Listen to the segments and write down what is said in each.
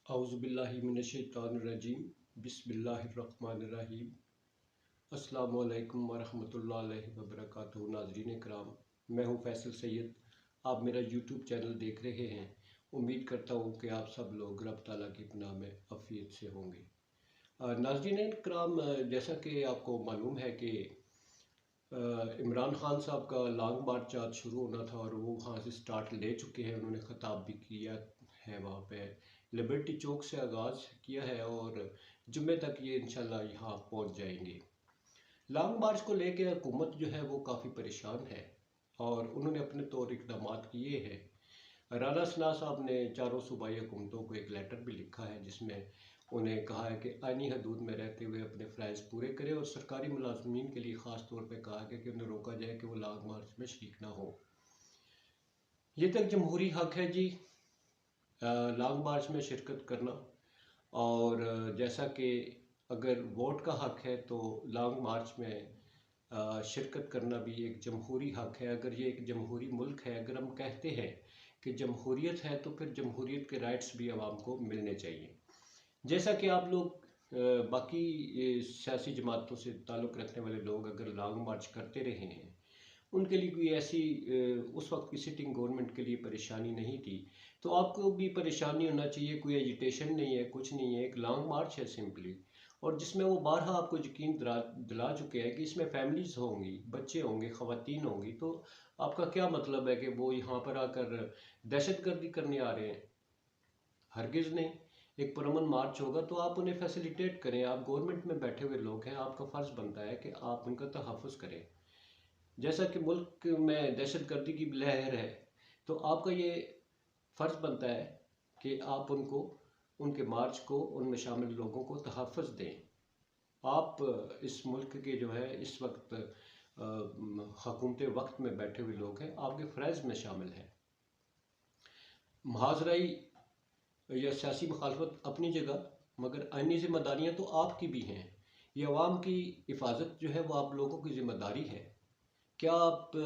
औज़ुबिल्लाहिमिनश्शैतानिर्रजीम बिस्मिल्लाहिर्रहमानिर्रहीम। अस्सलामु अलैकुम वरहमतुल्लाहि वबरकातुहू। नाज़रीन कराम, मैं हूँ फैसल सैयद। आप मेरा यूट्यूब चैनल देख रहे हैं। उम्मीद करता हूँ कि आप सब लोग रब ताला की पनाह में अफ़ियत से होंगे। नाज़रीन कराम, जैसा कि आपको मालूम है कि इमरान खान साहब का लॉन्ग मार्च आज शुरू होना था और वो वहाँ से स्टार्ट ले चुके हैं। उन्होंने ख़ताब भी किया है, वहाँ पे लिबर्टी चौक से आगाज़ किया है और जुम्मे तक ये इंशाल्लाह यहाँ पहुँच जाएंगे। लॉन्ग मार्च को लेकर हुकूमत जो है वो काफ़ी परेशान है और उन्होंने अपने तौर इक़दाम किए हैं। राना सना साहब ने चारों सूबाई हुकूमतों को एक लेटर भी लिखा है जिसमें उन्हें कहा है कि आईनी हदूद में रहते हुए अपने फ़राइज़ पूरे करें और सरकारी मुलाजमीन के लिए ख़ास तौर पर कहा गया कि उन्हें रोका जाए कि वो लॉन्ग मार्च में शरीक ना हो। ये तक जमहूरी हक़ है जी लॉन्ग मार्च में शिरकत करना, और जैसा कि अगर वोट का हक़ है तो लॉन्ग मार्च में शिरकत करना भी एक जमहूरी हक़ है। अगर ये एक जमहूरी मुल्क है, अगर हम कहते हैं कि जमहूरियत है, तो फिर जमहूरियत के राइट्स भी आवाम को मिलने चाहिए। जैसा कि आप लोग बाकी सियासी जमातों से ताल्लुक़ रखने वाले लोग अगर लॉन्ग मार्च करते रहे हैं, उनके लिए कोई ऐसी उस वक्त की सिटिंग गवर्नमेंट के लिए परेशानी नहीं थी, तो आपको भी परेशानी होना चाहिए। कोई एजिटेशन नहीं है, कुछ नहीं है, एक लॉन्ग मार्च है सिंपली, और जिसमें वो बारहा आपको यकीन दिला चुके हैं कि इसमें फैमिलीज़ होंगी, बच्चे होंगे, ख़वातीन होंगी। तो आपका क्या मतलब है कि वो यहाँ पर आकर दहशतगर्दी करने आ रहे हैं? हरगिज़ नहीं। एक पुरअमन मार्च होगा तो आप उन्हें फैसिलिटेट करें। आप गवर्नमेंट में बैठे हुए लोग हैं, आपका फ़र्ज़ बनता है कि आप उनका तहफ़्फ़ुज़ करें। जैसा कि मुल्क में दहशतगर्दी की लहर है, तो आपका ये फ़र्ज़ बनता है कि आप उनको, उनके मार्च को, उनमें शामिल लोगों को तहफ़्फ़ुज़ दें। आप इस मुल्क के जो है इस वक्त हुकूमत वक्त में बैठे हुए लोग हैं, आपके फ़राइज़ में शामिल हैं। मुहाज़राई या सियासी मुखालफत अपनी जगह, मगर आईनी ज़िम्मेदारियाँ तो आपकी भी हैं। ये अवाम की हिफाजत जो है वो आप लोगों की ज़िम्मेदारी है। क्या आप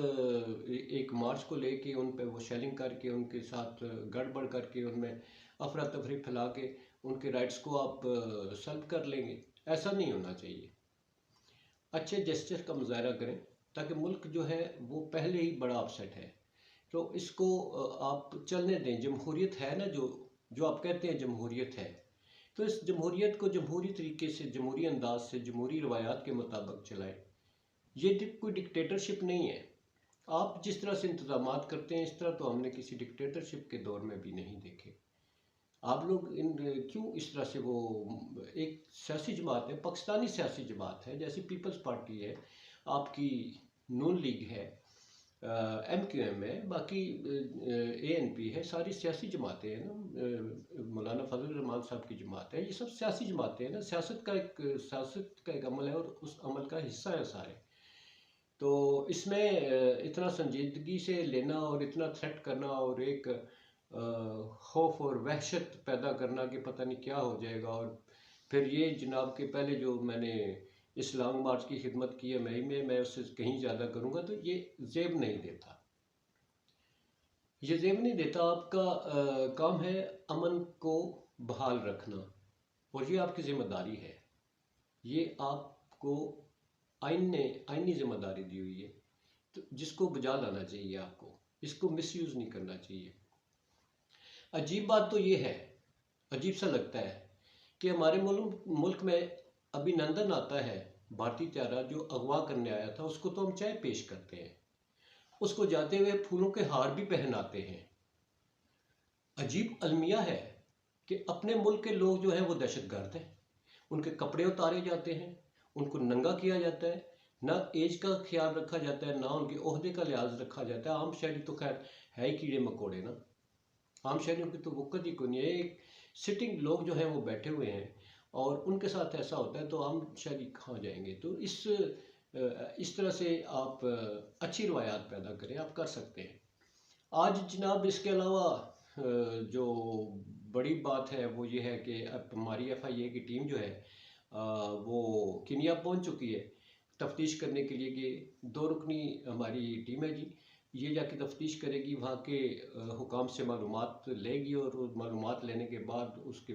एक मार्च को लेके उन पे वो शेलिंग करके, उनके साथ गड़बड़ करके, उनमें अफरा तफरी फैला के उनके राइट्स को आप सल्ब कर लेंगे? ऐसा नहीं होना चाहिए। अच्छे जेस्चर का मुजाहरा करें ताकि मुल्क जो है वो पहले ही बड़ा अपसेट है, तो इसको आप चलने दें। जमहूरियत है ना, जो आप कहते हैं जमहूरियत है, तो इस जमहूरियत को जमहूरी तरीके से, जमहूरी अंदाज से, जमहूरी रवायात के मुताबिक चलाएं। ये कोई डिक्टेटरशिप नहीं है। आप जिस तरह से इंतजामात करते हैं, इस तरह तो हमने किसी डिक्टेटरशिप के दौर में भी नहीं देखे। आप लोग क्यों इस तरह से, वो एक सियासी जमात है, पाकिस्तानी सियासी जमात है, जैसे पीपल्स पार्टी है, आपकी नून लीग है, MQM है, बाकी ANP है, सारी सियासी जमातें हैं ना, मौलाना फजल रहमान साहब की जमात है, ये सब सियासी जमातें हैं ना। सियासत का एक अमल है और उस अमल का हिस्सा है सारे। तो इसमें इतना संजीदगी से लेना और इतना थ्रेट करना और एक खौफ और वहशत पैदा करना कि पता नहीं क्या हो जाएगा, और फिर ये जनाब के पहले जो मैंने इस लॉन्ग मार्च की खिदमत की है मई में, मैं उससे कहीं ज़्यादा करूँगा, तो ये जेब नहीं देता। ये जेब नहीं देता। आपका काम है अमन को बहाल रखना, और ये आपकी ज़िम्मेदारी है। ये आपको आईनी ज़िम्मेदारी दी हुई है, तो जिसको बजा लाना चाहिए आपको, इसको मिसयूज़ नहीं करना चाहिए। अजीब बात तो ये है, अजीब सा लगता है कि हमारे मुल्क में अभिनंदन आता है, भारतीय त्यारा जो अगवा करने आया था, उसको तो हम चाय पेश करते हैं, उसको जाते हुए फूलों के हार भी पहनाते हैं। अजीब अलमिया है कि अपने मुल्क के लोग जो हैं वो दहशतगर्द हैं, उनके कपड़े उतारे जाते हैं, उनको नंगा किया जाता है, ना एज का ख्याल रखा जाता है, ना उनके ओहदे का लिहाज रखा जाता है। आम शहरी तो खैर है ही कीड़े मकोड़े ना, आम शहरियों की तो वक़्त ही कोई नहीं है। एक सिटिंग लोग जो हैं वो बैठे हुए हैं और उनके साथ ऐसा होता है, तो आम शहरी कहाँ जाएंगे? तो इस तरह से आप अच्छी रवायात पैदा करें, आप कर सकते हैं। आज जनाब इसके अलावा जो बड़ी बात है वो ये है कि अब हमारी FIA की टीम जो है वो केन्या पहुंच चुकी है तफ्तीश करने के लिए। कि 2 रुकनी हमारी टीम है जी, ये जाके तफ्तीश करेगी, वहाँ के हुकाम से मालूमात लेगी और मालूमात लेने के बाद उसके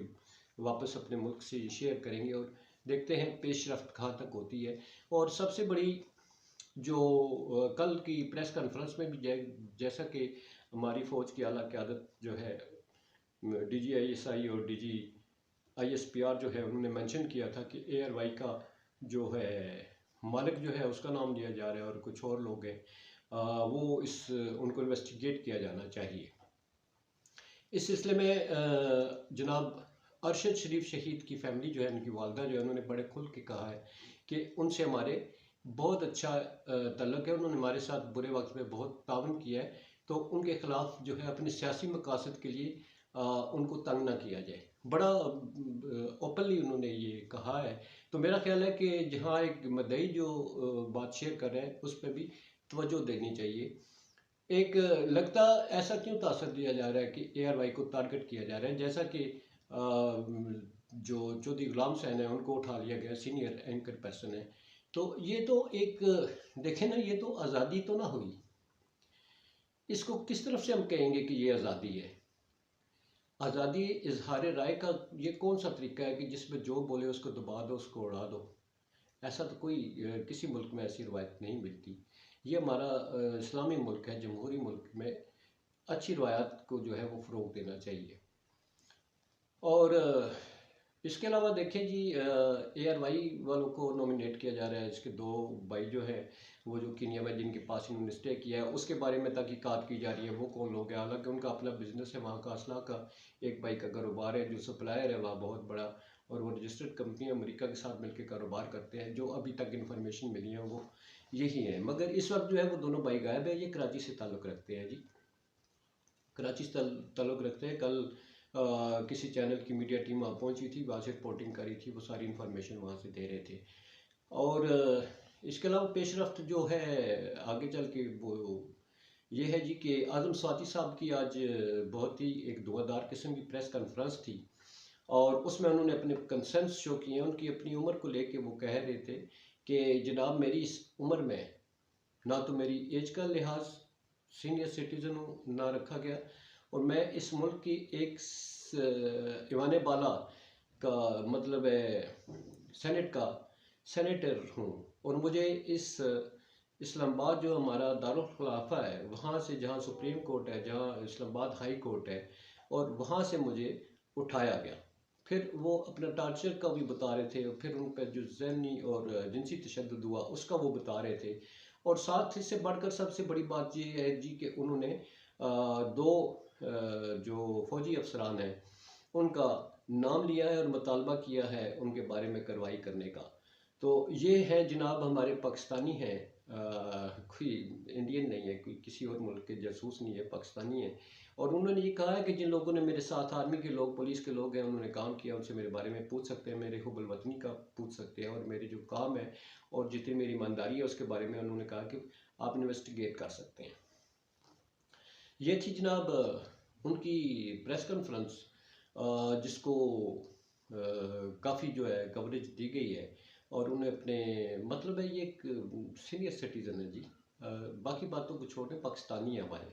वापस अपने मुल्क से शेयर करेंगे और देखते हैं पेशरफ्त कहाँ तक होती है। और सबसे बड़ी जो कल की प्रेस कॉन्फ्रेंस में भी जैसा कि हमारी फ़ौज की आला क़यादत जो है DGISI और DGISPR जो है उन्होंने मेंशन किया था कि ARY का जो है मालिक जो है उसका नाम लिया जा रहा है और कुछ और लोग हैं, वो उनको इन्वेस्टिगेट किया जाना चाहिए। इस सिलसिले में जनाब अरशद शरीफ शहीद की फैमिली जो है, उनकी वालदा जो है, उन्होंने बड़े खुल के कहा है कि उनसे हमारे बहुत अच्छा तल्लुक़ है, उन्होंने हमारे साथ बुरे वक्त में बहुत ताउन किया है, तो उनके ख़िलाफ़ जो है अपने सियासी मकासद के लिए उनको तंग ना किया जाए। बड़ा ओपनली उन्होंने ये कहा है। तो मेरा ख्याल है कि जहाँ एक मदई जो बात शेयर कर रहे हैं उस पर भी तवज्जो देनी चाहिए। एक लगता ऐसा क्यों तासर दिया जा रहा है कि ARY को टारगेट किया जा रहा है, जैसा कि जो चौधरी गुलाम हुसैन है उनको उठा लिया गया, सीनियर एंकर पर्सन है। तो ये तो एक देखें ना, ये तो आज़ादी तो ना हुई। इसको किस तरफ से हम कहेंगे कि ये आज़ादी है? आज़ादी इजहार राय का ये कौन सा तरीका है कि जिसमें जो बोले उसको दबा दो, उसको उड़ा दो? ऐसा तो कोई किसी मुल्क में ऐसी रवायत नहीं मिलती। ये हमारा इस्लामी मुल्क है, जमहूरी मुल्क में अच्छी रवायात को जो है वो फ़रोग़ देना चाहिए। और इसके अलावा देखें जी, ARY वालों को नॉमिनेट किया जा रहा है। इसके 2 भाई जो है वो जो कीनिया में जिनके पास इन्होंने स्टे किया है उसके बारे में तहकीकात की जा रही है, वो कौन लोग हैं। हालांकि उनका अपना बिजनेस है, वहाँ का असला का एक भाई का कारोबार है, जो सप्लायर है वहाँ बहुत बड़ा, और वो रजिस्टर्ड कंपनी अमेरिका के साथ मिलकर कारोबार करते हैं। जो अभी तक इन्फॉर्मेशन मिली है वो यही है। मगर इस वक्त जो है वो दोनों भाई गायब है। ये कराची से ताल्लुक़ रखते हैं जी, कराची से ताल्लुक़ रखते हैं। कल किसी चैनल की मीडिया टीम वहाँ पहुँची थी, वहाँ से रिपोर्टिंग करी थी, वो सारी इन्फॉर्मेशन वहाँ से दे रहे थे। और इसके अलावा पेशरफ्त जो है आगे चल के वो ये है जी कि आज़म स्वाति साहब की आज बहुत ही एक दुआदार किस्म की प्रेस कॉन्फ्रेंस थी और उसमें उन्होंने अपने कंसर्न्स शो किए हैं। उनकी अपनी उम्र को लेके वो कह रहे थे कि जनाब मेरी इस उम्र में ना तो मेरी एज का लिहाज सीनियर सिटीज़न ना रखा गया, और मैं इस मुल्क की एक ईवान बाला का मतलब है सेनेट का सेनेटर हूँ, और मुझे इस इस्लामाबाद जो हमारा दारुल खिलाफा है वहाँ से, जहाँ सुप्रीम कोर्ट है, जहाँ इस्लामाबाद हाई कोर्ट है, और वहाँ से मुझे उठाया गया। फिर वो अपना टार्चर का भी बता रहे थे, और फिर उन पर जो ज़हनी और जिनसी तशद्दुद हुआ उसका वो बता रहे थे। और साथ इससे बढ़कर सबसे बड़ी बात ये है जी कि उन्होंने 2 जो फ़ौजी अफसरान हैं उनका नाम लिया है और मुतालबा किया है उनके बारे में कार्रवाई करने का। तो ये है जनाब हमारे पाकिस्तानी हैं, कोई इंडियन नहीं है, कोई किसी और मुल्क के जासूस नहीं है, पाकिस्तानी है। और उन्होंने ये कहा है कि जिन लोगों ने मेरे साथ आर्मी के लोग, पुलिस के लोग हैं, उन्होंने काम किया, उनसे मेरे बारे में पूछ सकते हैं, मेरे हुब्बुल वतनी का पूछ सकते हैं, और मेरे जो काम है और जितनी मेरी ईमानदारी है उसके बारे में उन्होंने कहा कि आप इन्वेस्टिगेट कर सकते हैं। ये थी जनाब उनकी प्रेस कॉन्फ्रेंस, जिसको काफ़ी जो है कवरेज दी गई है, और उन्हें अपने मतलब है ये एक सीनियर सिटीज़न है जी। बाकी बातों को छोड़ें, पाकिस्तानी है हमारे,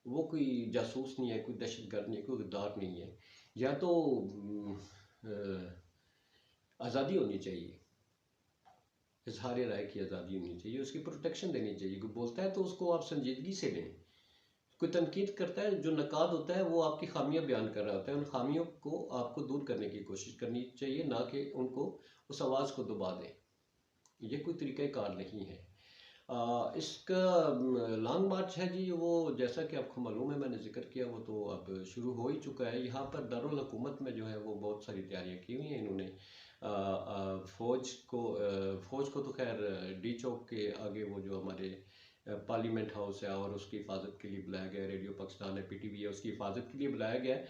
वो कोई जासूस नहीं है, कोई दहशतगर्द नहीं है, कोई गद्दार नहीं है। या तो आज़ादी होनी चाहिए, इजहार राय की आज़ादी होनी चाहिए, उसकी प्रोटेक्शन देनी चाहिए। कोई बोलता है तो उसको आप संजीदगी से लें। कोई तनकीद करता है, जो नकाद होता है वो आपकी खामियां बयान कर रहा होता है, उन खामियों को आपको दूर करने की कोशिश करनी चाहिए, ना कि उनको उस आवाज़ को दबा दें। ये कोई तरीक़ाकार नहीं है। इसका लॉन्ग मार्च है जी, वो जैसा कि आपको मालूम है, मैंने जिक्र किया, वो तो अब शुरू हो ही चुका है। यहाँ पर दारुल हुकूमत में जो है वो बहुत सारी तैयारियाँ की हुई हैं इन्होंने। फ़ौज को तो खैर डी चौक के आगे वो जो हमारे पार्लियामेंट हाउस है और उसकी हिफाजत के लिए बुलाया गया, रेडियो पाकिस्तान है, PTV है, उसकी हिफाजत के लिए बुलाया गया है।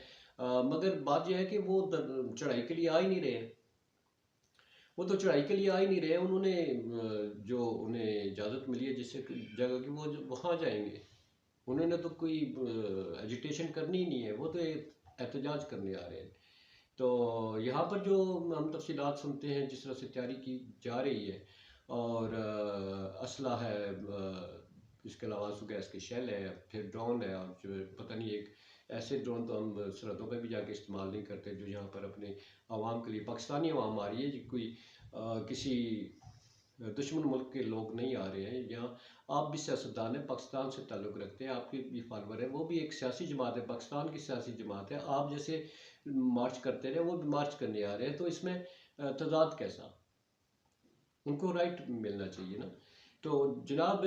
मगर बात यह है कि वो चढ़ाई के लिए आ ही नहीं रहे हैं। वो तो चढ़ाई के लिए आ ही नहीं रहे। उन्होंने जो उन्हें इजाज़त मिली है जिस जगह की, वो वहाँ जाएंगे। उन्होंने तो कोई एजिटेशन करनी ही नहीं है, वो तो एहतजाज करने आ रहे हैं। तो यहाँ पर जो हम तफसीलात सुनते हैं, जिस तरह से तैयारी की जा रही है, और असला है, इसके अलावा आंसू गैस के शेल है, फिर ड्रोन है, और जो पता नहीं एक ऐसे ड्रोन तो हम सरहदों पे भी जाके इस्तेमाल नहीं करते जो यहाँ पर अपने आवाम के लिए, पाकिस्तानी आवाम आ रही है जी, कोई किसी दुश्मन मुल्क के लोग नहीं आ रहे हैं यहाँ। आप भी सियासतदान हैं, पाकिस्तान से ताल्लुक़ रखते हैं, आपके भी फॉलोअर हैं, वो भी एक सियासी जमात है, पाकिस्तान की सियासी जमात है, आप जैसे मार्च करते रहे वो भी मार्च करने आ रहे हैं, तो इसमें तजाद कैसा? उनको राइट मिलना चाहिए ना। तो जनाब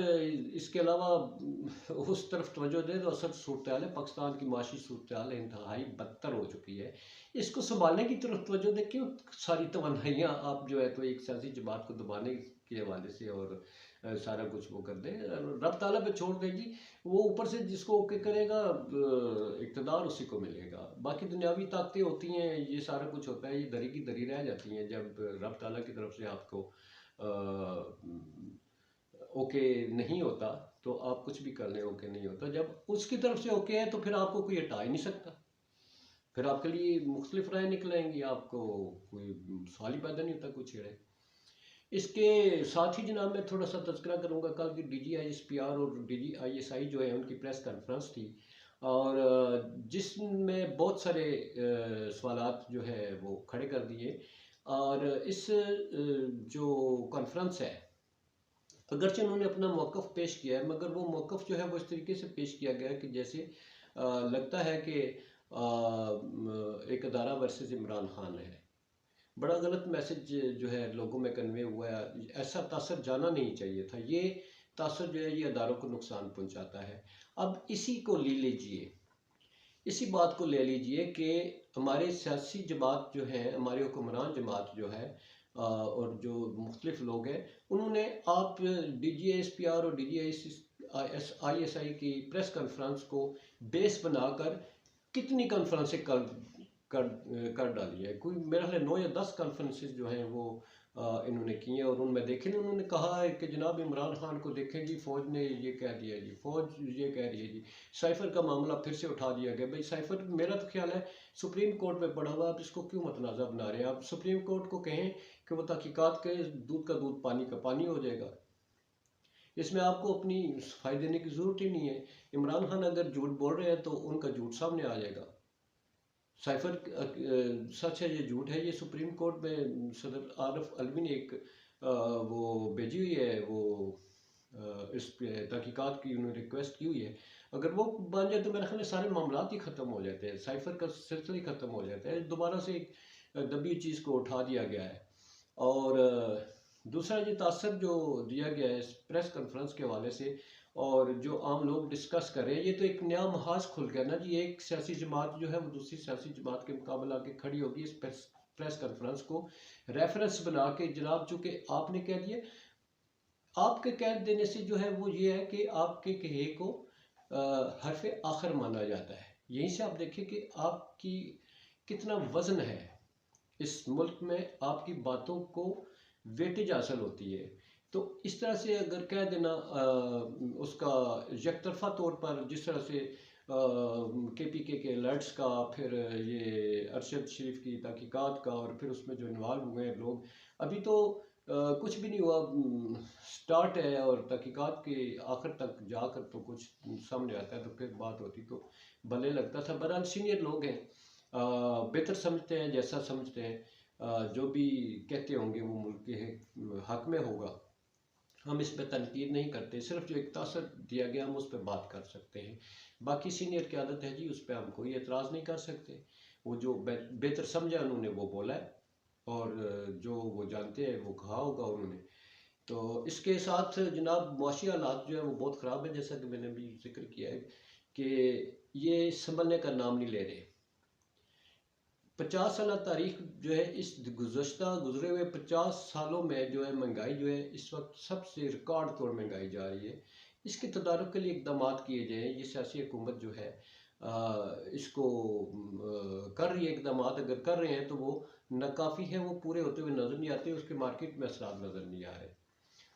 इसके अलावा उस तरफ तवज्जो दें तो असल सूरत हाल है, पाकिस्तान की माशी सूरत हाल इंतहाई बदतर हो चुकी है। इसको संभालने की तरफ तवज्जो दें, क्यों सारी तमन्नाइयाँ आप जो है तो एक सियासी जमात को दबाने के हवाले से और सारा कुछ वो कर दें, रब ताला पे छोड़ दें जी। वो ऊपर से जिसको ओके करेगा इक़्तिदार उसी को मिलेगा। बाकी दुनियावी ताकतें होती हैं, ये सारा कुछ होता है, ये दरी की दरी रह जाती हैं जब रब ताला की तरफ से आपको ओके नहीं होता, तो आप कुछ भी कर लें ओके नहीं होता। जब उसकी तरफ से ओके है तो फिर आपको कोई हटा ही नहीं सकता, फिर आपके लिए मुख्तलिफ राय निकलेंगी, आपको कोई सवाल ही पैदा नहीं होता कोई छेड़े। इसके साथ ही जनाब मैं थोड़ा सा तज़किरा करूँगा, कल की DGISPR और DGISI जो है उनकी प्रेस कॉन्फ्रेंस थी, और जिसमें बहुत सारे सवालात जो है वो खड़े कर दिए। और इस जो कॉन्फ्रेंस है, अगरचे उन्होंने अपना मौक़िफ़ पेश किया है, मगर वो मौक़िफ़ जो है वो इस तरीके से पेश किया गया है कि जैसे लगता है कि एक अदारा वर्सेस इमरान खान है। बड़ा गलत मैसेज जो है लोगों में कन्वे हुआ है, ऐसा तासर जाना नहीं चाहिए था। ये तासर जो है ये अदारों को नुकसान पहुंचाता है। अब इसी को ले लीजिए, इसी बात को ले लीजिए कि हमारे सियासी जमात जो है, हमारे हुक्मरान जमात जो है और जो मुख्तलिफ लोग हैं, उन्होंने आप DGISPR और DGISI की प्रेस कॉन्फ्रेंस को बेस बनाकर कितनी कॉन्फ्रेंसें कर कर डाली है। कोई मेरा ख्याल 9 या 10 कॉन्फ्रेंसेस जो हैं वो इन्होंने की हैं, और उनमें देखें उन्होंने कहा है कि जनाब इमरान खान को देखें जी, फ़ौज ने ये कह दिया जी, फ़ौज ये कह रही है जी, साइफ़र का मामला फिर से उठा दिया गया। भाई साइफ़र मेरा तो ख्याल है सुप्रीम कोर्ट में पड़ा हुआ, आप इसको क्यों मतनाज़ा बना रहे हैं? आप सुप्रीम कोर्ट को कहें कि वो तहकीकात के, दूध का दूध पानी का पानी हो जाएगा। इसमें आपको अपनी सफाई देने की ज़रूरत ही नहीं है। इमरान खान अगर झूठ बोल रहे हैं तो उनका झूठ सामने आ जाएगा। साइफर सच है, ये झूठ है, ये सुप्रीम कोर्ट में सदर आरफ अलवी ने एक वो भेजी हुई है, वो इस पे तहकीकात की उन्होंने रिक्वेस्ट की हुई है। अगर वो बन जाए तो मेरे ख्याल सारे मामला ही ख़त्म हो जाते हैं, साइफर का सिलसिला ही ख़त्म हो जाता है। दोबारा से एक दबी चीज़ को उठा दिया गया है। और दूसरा ये तासर जो दिया गया है इस प्रेस कॉन्फ्रेंस के हवाले से, और जो आम लोग डिस्कस कर रहे हैं, ये तो एक नया महाज खुल गया ना जी। एक सियासी जमात जो है वो दूसरी सियासी जमात के मुकाबले आके खड़ी होगी इस प्रेस कॉन्फ्रेंस को रेफरेंस बना के। जनाब चूँकि आपने कह दिया, आपके कह देने से जो है वो ये है कि आपके कहे को हरफ आखिर माना जाता है। यहीं से आप देखिए कि आपकी कितना वज़न है इस मुल्क में, आपकी बातों को वेटेज हासिल होती है। तो इस तरह से अगर कह देना उसका यकतरफा तौर पर, जिस तरह से KPK के अलर्ट्स का, फिर ये अरशद शरीफ की तहकीकात का, और फिर उसमें जो इन्वॉल्व हुए हैं लोग, अभी तो कुछ भी नहीं हुआ, स्टार्ट है, और तहकीकात के आखिर तक जाकर तो कुछ सामने आता है तो फिर बात होती तो भले लगता था। बहरहाल सीनियर लोग हैं, बेहतर समझते हैं, जैसा समझते हैं, जो भी कहते होंगे वो मुल्क के हक में होगा। हम इस पर तनकीद नहीं करते, सिर्फ जो एक तासर दिया गया हम उस पर बात कर सकते हैं। बाकी सीनियर की आदत है जी, उस पर हम कोई एतराज़ नहीं कर सकते। वो जो बेहतर समझा उन्होंने वो बोला है, और जो वो जानते हैं वो कहा होगा उन्होंने। तो इसके साथ जनाब मुआशी हालात जो है वो बहुत ख़राब है, जैसा कि मैंने भी जिक्र किया है कि ये संभलने का नाम नहीं ले रहे। 50 साल तारीख जो है, इस गुजरे हुए 50 सालों में जो है महंगाई जो है इस वक्त सबसे रिकॉर्ड तोड़ महंगाई जा रही है। इसके तदारुक के लिए इकदाम किए जाएँ। ये सियासी हुकूमत जो है इसको कर रही है इकदाम, अगर कर रहे हैं तो वो नाकाफ़ी है, वो पूरे होते हुए नज़र नहीं आते, उसके मार्केट में असरात नज़र नहीं आ रहे।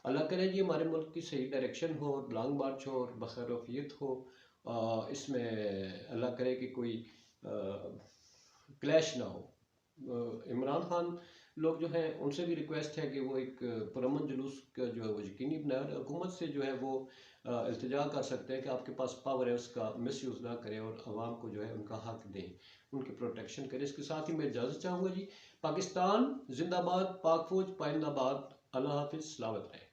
अल्लाह करे जी हमारे मुल्क की सही डायरेक्शन हो, लॉन्ग मार्च हो और बखैरियत हो। इसमें अल्लाह करे कि कोई क्लैश ना हो। इमरान खान लोग जो हैं उनसे भी रिक्वेस्ट है कि वो एक पुरअमन जुलूस का जो है वो यकीनी बनाए, और हुकूमत से जो है वो इल्तिजा कर सकते हैं कि आपके पास पावर है उसका मिसयूज़ ना करें और आवाम को जो है उनका हक दें, उनकी प्रोटेक्शन करें। इसके साथ ही मैं इजाज़त चाहूँगा जी। पाकिस्तान जिंदाबाद, पाक फौज पाइंदाबाद। अल्लाह हाफिज़, सलामत रहें।